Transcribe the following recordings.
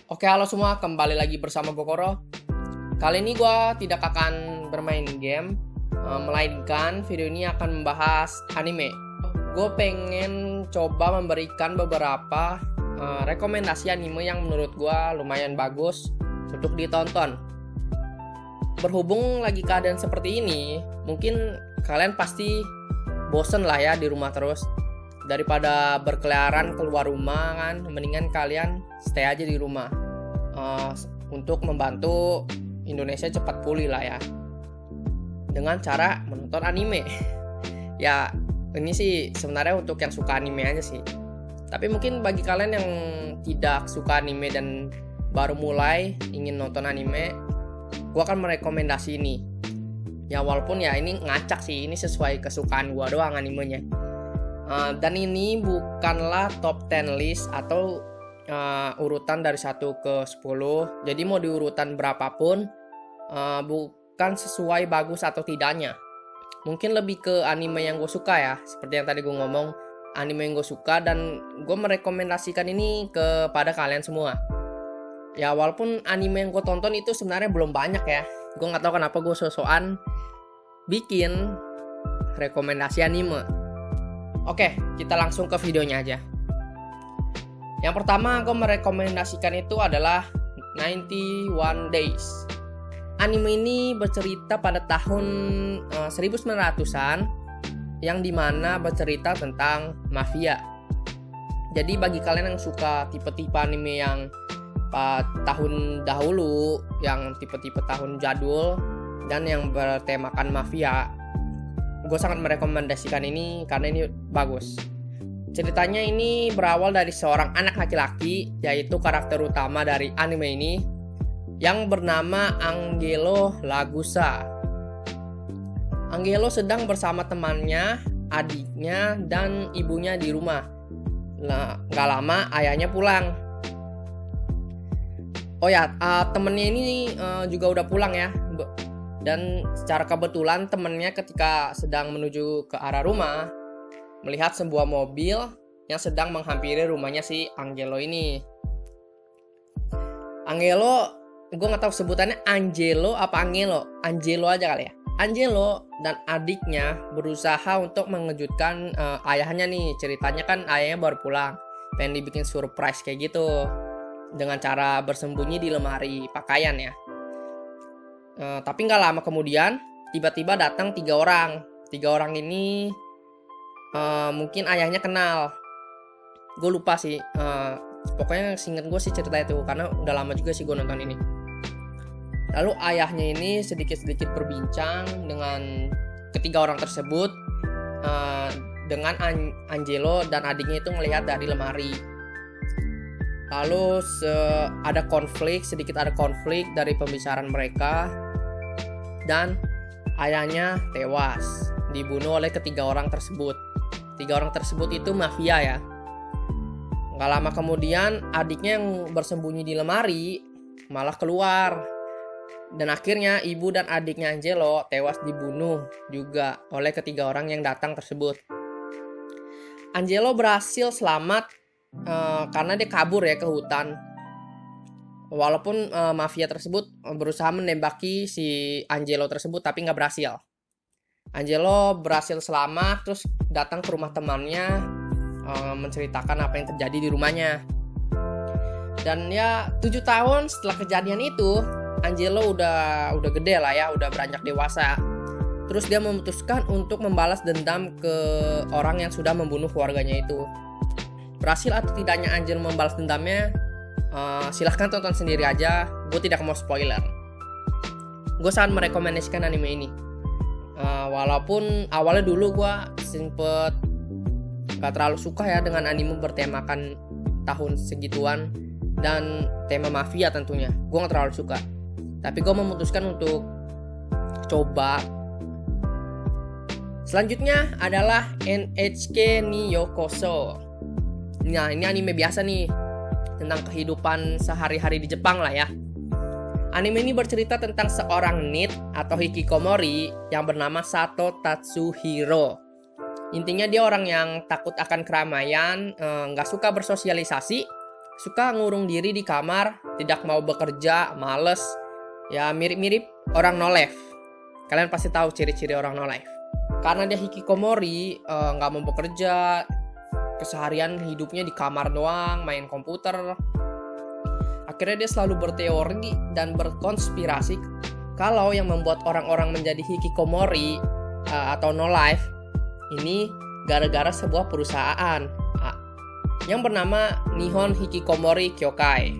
Oke, halo semua, kembali lagi bersama Gokoro. Kali ini gue tidak akan bermain game, melainkan video ini akan membahas anime. Gue pengen coba memberikan beberapa rekomendasi anime yang menurut gue lumayan bagus untuk ditonton. Berhubung lagi keadaan seperti ini, mungkin kalian pasti bosen lah ya di rumah terus. Daripada berkeliaran keluar rumah kan, mendingan kalian stay aja di rumah untuk membantu Indonesia cepat pulih lah ya, dengan cara menonton anime. Ya ini sih sebenarnya untuk yang suka anime aja sih, tapi mungkin bagi kalian yang tidak suka anime dan baru mulai ingin nonton anime, gue akan merekomendasi ini. Ya walaupun ya ini ngacak sih, ini sesuai kesukaan gue doang animenya. Dan ini bukanlah top 10 list atau urutan dari 1 ke 10. Jadi mau diurutan berapapun bukan sesuai bagus atau tidaknya. Mungkin lebih ke anime yang gue suka ya. Seperti yang tadi gue ngomong, anime yang gue suka, dan gue merekomendasikan ini kepada kalian semua. Ya walaupun anime yang gue tonton itu sebenarnya belum banyak ya. Gue gak tahu kenapa gue so-soan bikin rekomendasi anime. Oke, kita langsung ke videonya aja. Yang pertama gue merekomendasikan itu adalah 91 Days. Anime ini bercerita pada tahun 1900-an, yang dimana bercerita tentang mafia. Jadi bagi kalian yang suka tipe-tipe anime yang tahun dahulu, yang tipe-tipe tahun jadul, dan yang bertemakan mafia, gue sangat merekomendasikan ini karena ini bagus. Ceritanya ini berawal dari seorang anak laki-laki, yaitu karakter utama dari anime ini, yang bernama Angelo Lagusa. Angelo sedang bersama temannya, adiknya, dan ibunya di rumah. Nah, gak lama ayahnya pulang. Oh ya, temennya ini juga udah pulang ya. Dan secara kebetulan temennya ketika sedang menuju ke arah rumah, melihat sebuah mobil yang sedang menghampiri rumahnya si Angelo ini. Angelo, gue gak tahu sebutannya Angelo apa Angelo. Angelo aja kali ya. Angelo dan adiknya berusaha untuk mengejutkan ayahnya nih. Ceritanya kan ayahnya baru pulang, pengen dibikin surprise kayak gitu, dengan cara bersembunyi di lemari pakaian ya. Tapi nggak lama kemudian tiba-tiba datang 3 orang. 3 orang ini mungkin ayahnya kenal. Gue lupa sih. Pokoknya seinget gue sih cerita itu, karena udah lama juga sih gue nonton ini. Lalu ayahnya ini sedikit-sedikit berbincang dengan ketiga orang tersebut, dengan Angelo dan adiknya itu melihat dari lemari. Lalu sedikit ada konflik dari pembicaraan mereka, dan ayahnya tewas dibunuh oleh ketiga orang tersebut. 3 orang tersebut itu mafia ya. Gak lama kemudian adiknya yang bersembunyi di lemari malah keluar, dan akhirnya ibu dan adiknya Angelo tewas dibunuh juga oleh ketiga orang yang datang tersebut. Angelo berhasil selamat karena dia kabur ya ke hutan. Walaupun mafia tersebut berusaha menembaki si Angelo tersebut, tapi nggak berhasil. Angelo berhasil selamat, terus datang ke rumah temannya, menceritakan apa yang terjadi di rumahnya. Dan ya 7 tahun setelah kejadian itu, Angelo udah gede lah ya, udah beranjak dewasa. Terus dia memutuskan untuk membalas dendam ke orang yang sudah membunuh keluarganya itu. Berhasil atau tidaknya Angelo membalas dendamnya, silahkan tonton sendiri aja. Gue tidak mau spoiler. Gue sangat merekomendasikan anime ini. Walaupun awalnya dulu gue sempet gak terlalu suka ya dengan anime bertemakan tahun segituan dan tema mafia tentunya. Gue gak terlalu suka. Tapi gue memutuskan untuk coba. Selanjutnya adalah NHK ni Yokoso. Nah ini anime biasa nih, tentang kehidupan sehari-hari di Jepang lah ya. Anime ini bercerita tentang seorang NEET atau hikikomori yang bernama Sato Tatsuhiro. Intinya dia orang yang takut akan keramaian, gak suka bersosialisasi, suka ngurung diri di kamar, tidak mau bekerja, males. Ya mirip-mirip orang no life. Kalian pasti tahu ciri-ciri orang no life. Karena dia hikikomori, nggak mau bekerja, keseharian hidupnya di kamar doang, main komputer. Akhirnya dia selalu berteori dan berkonspirasi kalau yang membuat orang-orang menjadi hikikomori atau no life ini gara-gara sebuah perusahaan yang bernama Nihon Hikikomori Kyokai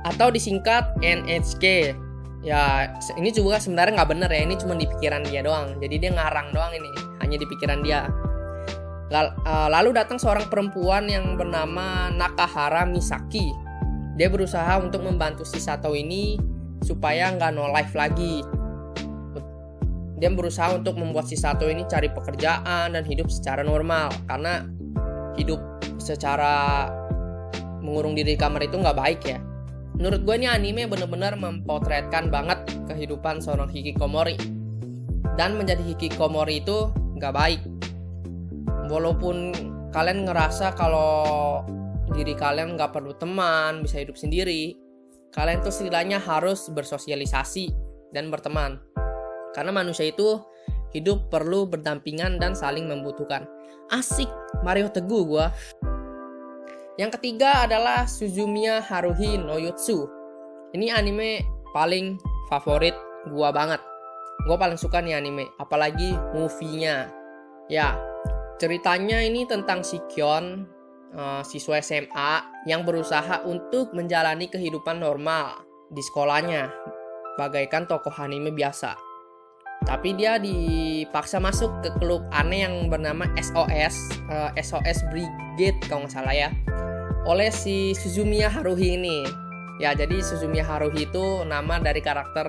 atau disingkat NHK. Ya ini juga sebenarnya nggak bener ya, ini cuma di pikiran dia doang, jadi dia ngarang doang, ini hanya di pikiran dia. Lalu datang seorang perempuan yang bernama Nakahara Misaki. Dia berusaha untuk membantu si Sato ini supaya nggak no life lagi. Dia berusaha untuk membuat si Sato ini cari pekerjaan dan hidup secara normal, karena hidup secara mengurung diri di kamar itu nggak baik ya. Menurut gue ini anime benar-benar mempotretkan banget kehidupan seorang hikikomori. Dan menjadi hikikomori itu nggak baik. Walaupun kalian ngerasa kalau diri kalian nggak perlu teman, bisa hidup sendiri, kalian tuh setidaknya harus bersosialisasi dan berteman. Karena manusia itu hidup perlu berdampingan dan saling membutuhkan. Asik, Mario Teguh gua. Yang ketiga adalah Suzumiya Haruhi no Yutsu. Ini anime paling favorit gua banget. Gua paling suka nih anime, apalagi movie-nya. Ya, ceritanya ini tentang si Kyon, siswa SMA yang berusaha untuk menjalani kehidupan normal di sekolahnya, bagaikan tokoh anime biasa. Tapi dia dipaksa masuk ke klub aneh yang bernama SOS Brigade kalau nggak salah ya, oleh si Suzumiya Haruhi ini. Ya, jadi Suzumiya Haruhi itu nama dari karakter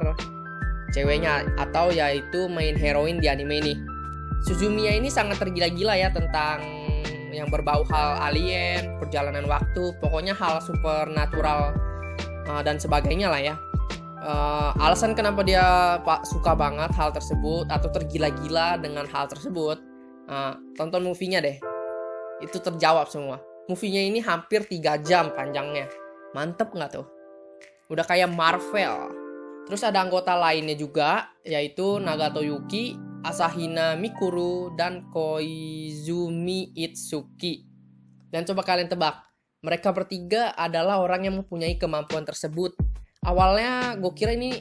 ceweknya atau yaitu main heroin di anime ini. Suzumiya ini sangat tergila-gila ya tentang yang berbau hal alien, perjalanan waktu, pokoknya hal supernatural dan sebagainya lah ya. Alasan kenapa dia suka banget hal tersebut atau tergila-gila dengan hal tersebut, tonton movie-nya deh, itu terjawab semua. Movie-nya ini hampir 3 jam panjangnya, mantep nggak tuh? Udah kayak Marvel. Terus ada anggota lainnya juga, yaitu Nagato Yuki, Asahina Mikuru, dan Koizumi Itsuki. Dan coba kalian tebak, mereka bertiga adalah orang yang mempunyai kemampuan tersebut. Awalnya gue kira ini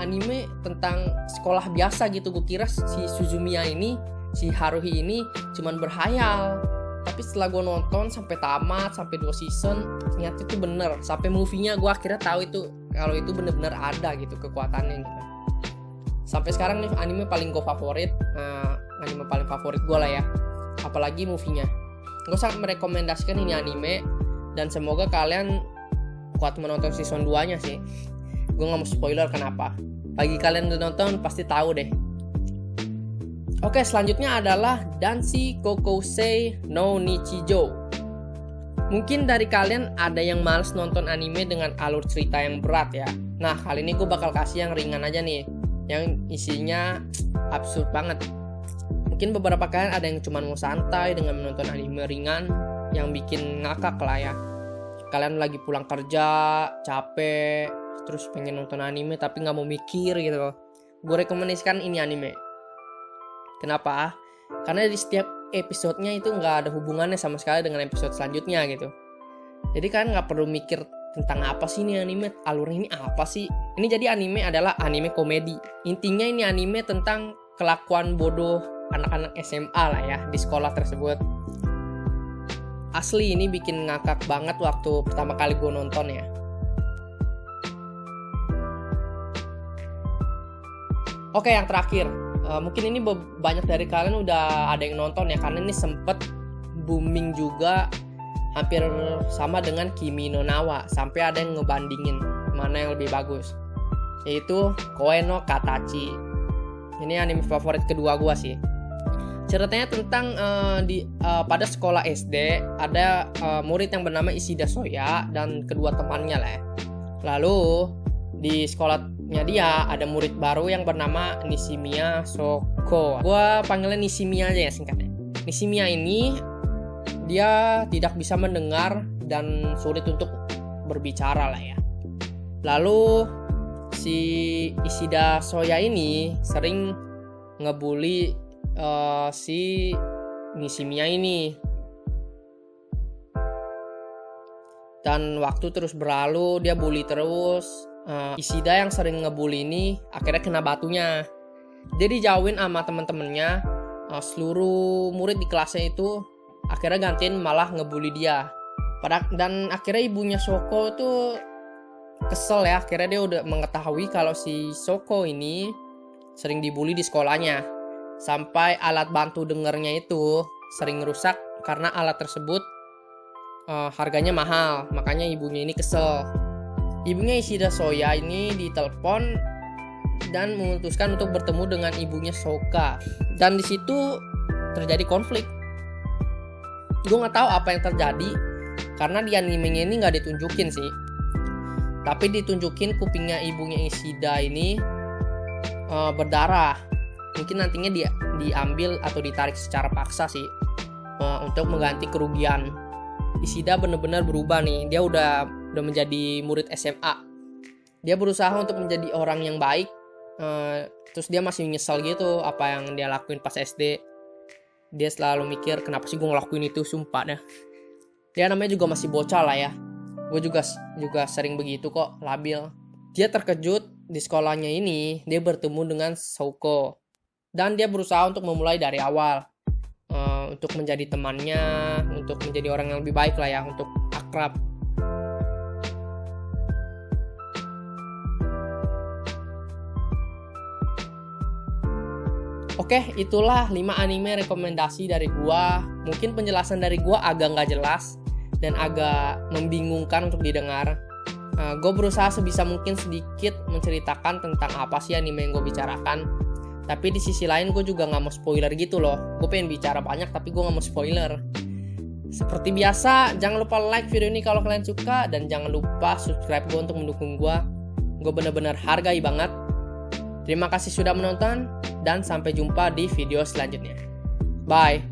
anime tentang sekolah biasa gitu. Gue kira si Suzumiya ini, si Haruhi ini cuman berhayal. Tapi setelah gue nonton sampai tamat, sampai 2 season, ternyata itu bener. Sampai movie-nya gue akhirnya tahu itu kalau itu bener-bener ada gitu kekuatannya gitu. Sampai sekarang nih anime paling gue favorit, anime paling favorit gue lah ya. Apalagi movie-nya. Gue sangat merekomendasikan ini anime dan semoga kalian kuat menonton season 2-nya sih. Gue gak mau spoiler kenapa. Bagi kalian yang udah nonton pasti tahu deh. Oke, selanjutnya adalah Danshi Kokousei no Nichijou. Mungkin dari kalian ada yang males nonton anime dengan alur cerita yang berat ya. Nah, kali ini gue bakal kasih yang ringan aja nih, yang isinya absurd banget. Mungkin beberapa kalian ada yang cuma mau santai dengan menonton anime ringan yang bikin ngakak lah ya. Kalian lagi pulang kerja, capek, terus pengen nonton anime tapi gak mau mikir gitu. Gue rekomendasikan ini anime. Kenapa? Karena di setiap episodenya itu gak ada hubungannya sama sekali dengan episode selanjutnya gitu. Jadi kalian gak perlu mikir tentang apa sih ini anime, alurnya ini apa sih. Ini jadi anime adalah anime komedi. Intinya ini anime tentang kelakuan bodoh anak-anak SMA lah ya di sekolah tersebut. Asli ini bikin ngakak banget waktu pertama kali gue nonton ya. Oke, yang terakhir, mungkin ini banyak dari kalian udah ada yang nonton ya, karena ini sempet booming juga, hampir sama dengan Kimi no Na wa, sampai ada yang ngebandingin mana yang lebih bagus, yaitu Koe no Katachi. Ini anime favorit kedua gue sih. Ceritanya tentang pada sekolah SD ada murid yang bernama Ishida Soya dan kedua temannya lah ya. Lalu di sekolahnya dia ada murid baru yang bernama Nishimiya Shoko. Gua panggilnya Nishimiya aja ya singkatnya. Nishimiya ini dia tidak bisa mendengar dan sulit untuk berbicara lah ya. Lalu si Ishida Soya ini sering ngebully si Nishimiya ini. Dan waktu terus berlalu, dia bully terus. Ishida yang sering ngebully ini akhirnya kena batunya. Dia dijauhin sama temen-temennya. Seluruh murid di kelasnya itu akhirnya gantiin malah ngebully dia. Dan akhirnya ibunya Shoko tuh kesel ya. Akhirnya dia udah mengetahui kalau si Shoko ini sering dibully di sekolahnya. Sampai alat bantu dengernya itu sering rusak karena alat tersebut harganya mahal. Makanya ibunya ini kesel. Ibunya Ishida Soya ini ditelepon dan memutuskan untuk bertemu dengan ibunya Soka. Dan di situ terjadi konflik. Gue nggak tahu apa yang terjadi karena di animenya ini nggak ditunjukin sih. Tapi ditunjukin kupingnya ibunya Ishida ini berdarah. Mungkin nantinya diambil atau ditarik secara paksa sih untuk mengganti kerugian. Ishida benar-benar berubah nih. Dia udah menjadi murid SMA. Dia berusaha untuk menjadi orang yang baik. Terus dia masih nyesel gitu apa yang dia lakuin pas SD. Dia selalu mikir kenapa sih gue ngelakuin itu, sumpah dah. Dia namanya juga masih bocah lah ya. Gue juga sering begitu kok, labil. Dia terkejut di sekolahnya ini dia bertemu dengan Shoko. Dan dia berusaha untuk memulai dari awal. Untuk menjadi temannya, untuk menjadi orang yang lebih baik lah ya, untuk akrab. Oke, itulah 5 anime rekomendasi dari gua. Mungkin penjelasan dari gua agak nggak jelas dan agak membingungkan untuk didengar. Gue berusaha sebisa mungkin sedikit menceritakan tentang apa sih anime yang gue bicarakan. Tapi di sisi lain gue juga gak mau spoiler gitu loh. Gue pengen bicara banyak tapi gue gak mau spoiler. Seperti biasa, jangan lupa like video ini kalau kalian suka. Dan jangan lupa subscribe gue untuk mendukung gue. Gue bener-bener hargai banget. Terima kasih sudah menonton. Dan sampai jumpa di video selanjutnya. Bye.